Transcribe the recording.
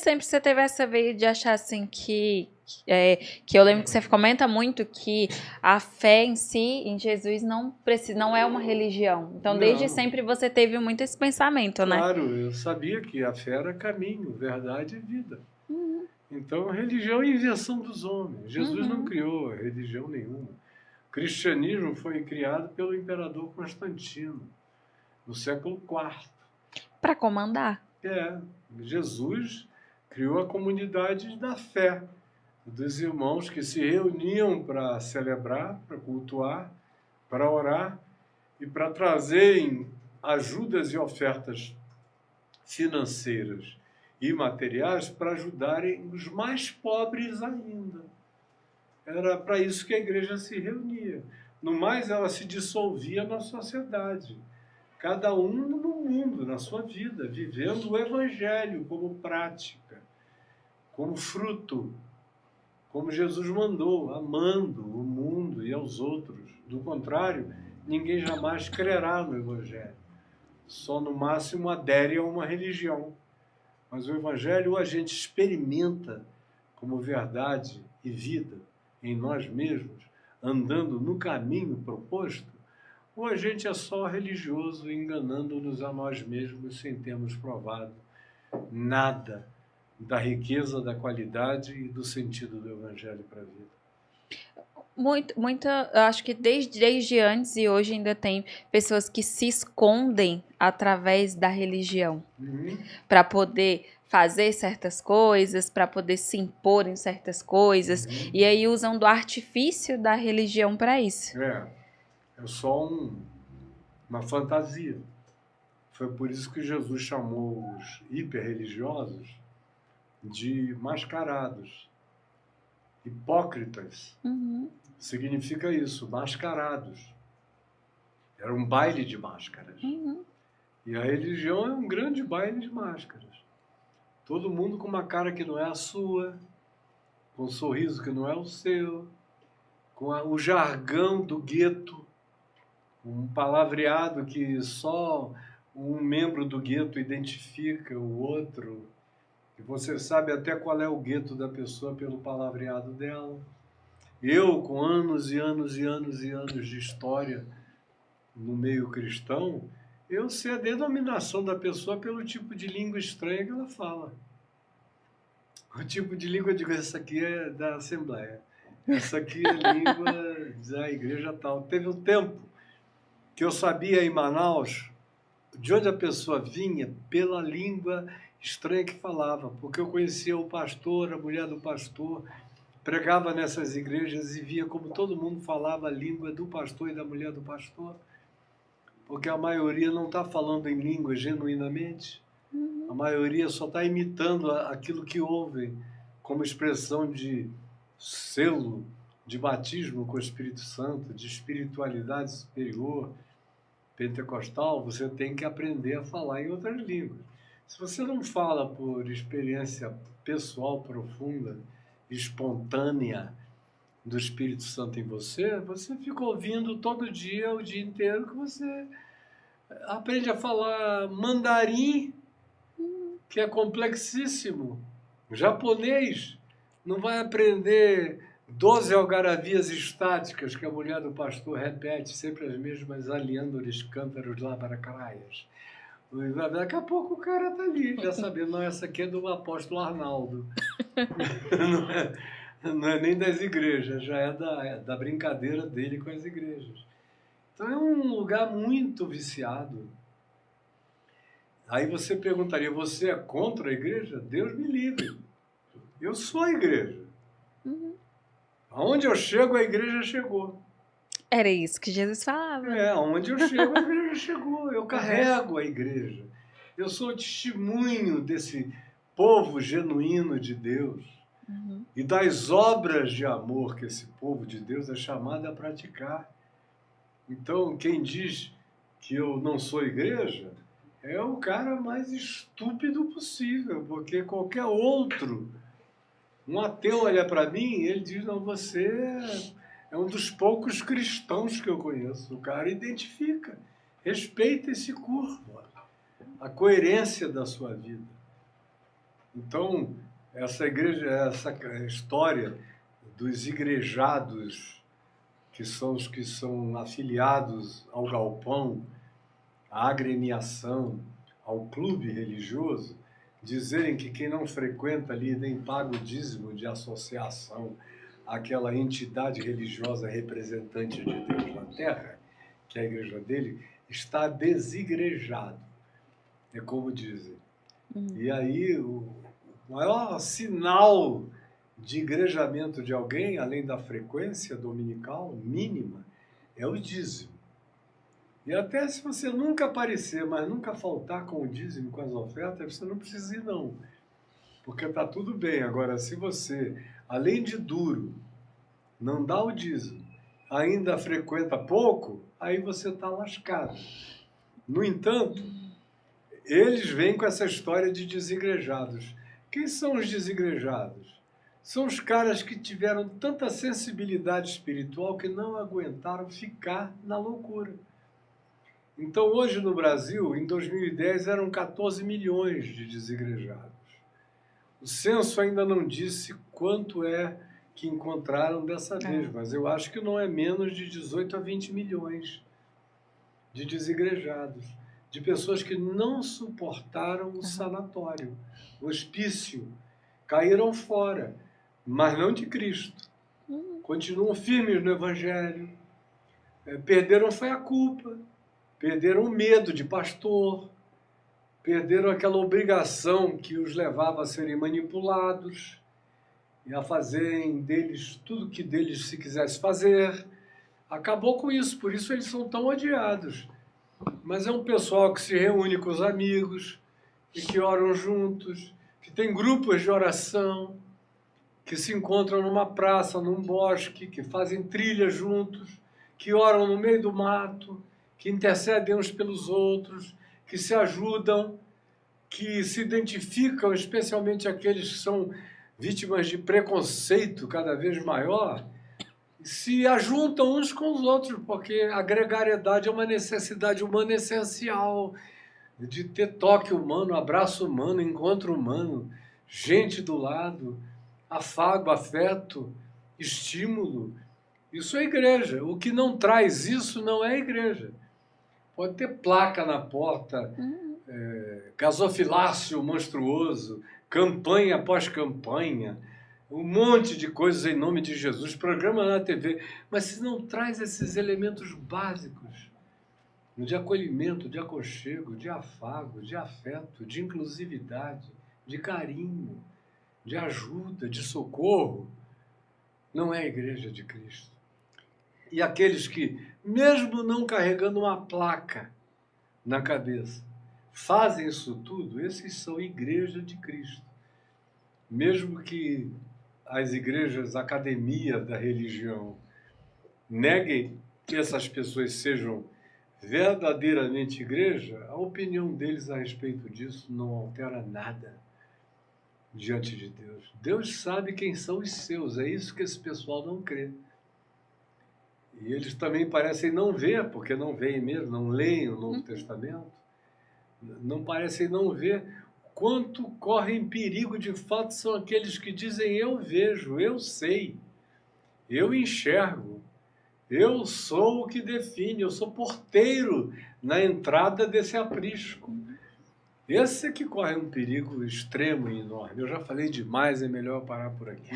sempre você teve essa veia de achar assim que eu lembro que você comenta muito que a fé em si, em Jesus, não é uma religião. Então, desde Não, sempre você teve muito esse pensamento, né? claro, eu sabia que a fé era caminho, verdade e vida. Então, a religião é invenção dos homens. Jesus não Uhum. criou religião nenhuma. O cristianismo foi criado pelo imperador Constantino, no século IV. Para comandar. É, Jesus criou a comunidade da fé, dos irmãos que se reuniam para celebrar, para cultuar, para orar e para trazerem ajudas e ofertas financeiras e materiais para ajudarem os mais pobres ainda. Era para isso que a igreja se reunia. No mais, ela se dissolvia na sociedade. Cada um no mundo, na sua vida, vivendo o evangelho como prática, como fruto, como Jesus mandou, amando o mundo e aos outros. Do contrário, ninguém jamais crerá no evangelho. Só no máximo adere a uma religião. Mas o evangelho a gente experimenta como verdade e vida em nós mesmos, andando no caminho proposto, ou a gente é só religioso enganando-nos a nós mesmos sem termos provado nada da riqueza, da qualidade e do sentido do evangelho para a vida. Eu acho que desde antes e hoje ainda tem pessoas que se escondem através da religião para poder fazer certas coisas, para poder se impor em certas coisas, e aí usam do artifício da religião para isso. É só uma fantasia. Foi por isso que Jesus chamou os hiperreligiosos de mascarados, hipócritas. Significa isso, mascarados. Era um baile de máscaras. E a religião é um grande baile de máscaras. Todo mundo com uma cara que não é a sua, com um sorriso que não é o seu, com o jargão do gueto, um palavreado que só um membro do gueto identifica o outro, e você sabe até qual é o gueto da pessoa pelo palavreado dela. Eu, com anos e anos e anos e anos de história no meio cristão, eu sei a denominação da pessoa pelo tipo de língua estranha que ela fala. O tipo de língua, eu digo, essa aqui é da Assembleia. Essa aqui é a língua da igreja tal. Teve um tempo que eu sabia em Manaus de onde a pessoa vinha pela língua estranha que falava, porque eu conhecia o pastor, a mulher do pastor, pregava nessas igrejas e via como todo mundo falava a língua do pastor e da mulher do pastor, porque a maioria não está falando em língua genuinamente, a maioria só está imitando aquilo que ouvem como expressão de selo, de batismo com o Espírito Santo, de espiritualidade superior, pentecostal. Você tem que aprender a falar em outras línguas. Se você não fala por experiência pessoal profunda, espontânea do Espírito Santo em você, você fica ouvindo todo dia, o dia inteiro, que você aprende a falar mandarim, que é complexíssimo. O japonês não vai aprender 12 algaravias estáticas que a mulher do pastor repete, sempre as mesmas aliândores, cântaros, labaracraias. Daqui a pouco o cara tá ali, já sabendo, não, essa aqui é do apóstolo Arnaldo. Não é nem das igrejas, já é da brincadeira dele com as igrejas. Então é um lugar muito viciado. Aí você perguntaria, você é contra a igreja? Deus me livre. Eu sou a igreja. Aonde eu chego, a igreja chegou. Era isso que Jesus falava. Aonde eu chego, a igreja chegou. Eu carrego a igreja. Eu sou o testemunho desse povo genuíno de Deus. E das obras de amor que esse povo de Deus é chamado a praticar. Então, quem diz que eu não sou igreja é o cara mais estúpido possível, porque qualquer outro, um ateu olha para mim e ele diz, não, você é um dos poucos cristãos que eu conheço. O cara identifica, respeita esse curvo, a coerência da sua vida. Então, essa história dos igrejados, que são os que são afiliados ao galpão, à agremiação, ao clube religioso, dizerem que quem não frequenta ali nem paga o dízimo de associação àquela entidade religiosa representante de Deus na Terra, que é a igreja dele, está desigrejado. É como dizem. E aí, o maior sinal de igrejamento de alguém, além da frequência dominical mínima, é o dízimo. E até se você nunca aparecer, mas nunca faltar com o dízimo, com as ofertas, você não precisa ir, não. Porque está tudo bem. Agora, se você, além de duro, não dá o dízimo, ainda frequenta pouco, aí você está lascado. No entanto, eles vêm com essa história de desigrejados. Quem são os desigrejados? São os caras que tiveram tanta sensibilidade espiritual que não aguentaram ficar na loucura. Então, hoje no Brasil, em 2010, eram 14 milhões de desigrejados. O censo ainda não disse quanto é que encontraram dessa vez, mas eu acho que não é menos de 18 a 20 milhões de desigrejados, de pessoas que não suportaram o sanatório, o hospício, caíram fora, mas não de Cristo. Continuam firmes no Evangelho, perderam foi a culpa, perderam o medo de pastor, perderam aquela obrigação que os levava a serem manipulados e a fazerem deles tudo que deles se quisesse fazer. Acabou com isso, por isso eles são tão odiados. Mas é um pessoal que se reúne com os amigos e que oram juntos, que tem grupos de oração, que se encontram numa praça, num bosque, que fazem trilha juntos, que oram no meio do mato, que intercedem uns pelos outros, que se ajudam, que se identificam, especialmente aqueles que são vítimas de preconceito cada vez maior, se ajuntam uns com os outros, porque a gregariedade é uma necessidade humana essencial, de ter toque humano, abraço humano, encontro humano, gente do lado, afago, afeto, estímulo. Isso é igreja. O que não traz isso não é igreja. Pode ter placa na porta, gasofilácio monstruoso, campanha após campanha, um monte de coisas em nome de Jesus, programa na TV, mas se não traz esses elementos básicos de acolhimento, de aconchego, de afago, de afeto, de inclusividade, de carinho, de ajuda, de socorro, não é a igreja de Cristo. E aqueles que, mesmo não carregando uma placa na cabeça, fazem isso tudo, esses são igreja de Cristo. Mesmo que as igrejas, academias da religião, neguem que essas pessoas sejam verdadeiramente igreja, a opinião deles a respeito disso não altera nada diante de Deus. Deus sabe quem são os seus, é isso que esse pessoal não crê. E eles também parecem não ver, porque não veem mesmo, não leem o Novo Testamento, não parecem não ver quanto correm perigo de fato são aqueles que dizem eu vejo, eu sei, eu enxergo, eu sou o que define, eu sou porteiro na entrada desse aprisco. Esse é que corre um perigo extremo e enorme. Eu já falei demais, é melhor parar por aqui.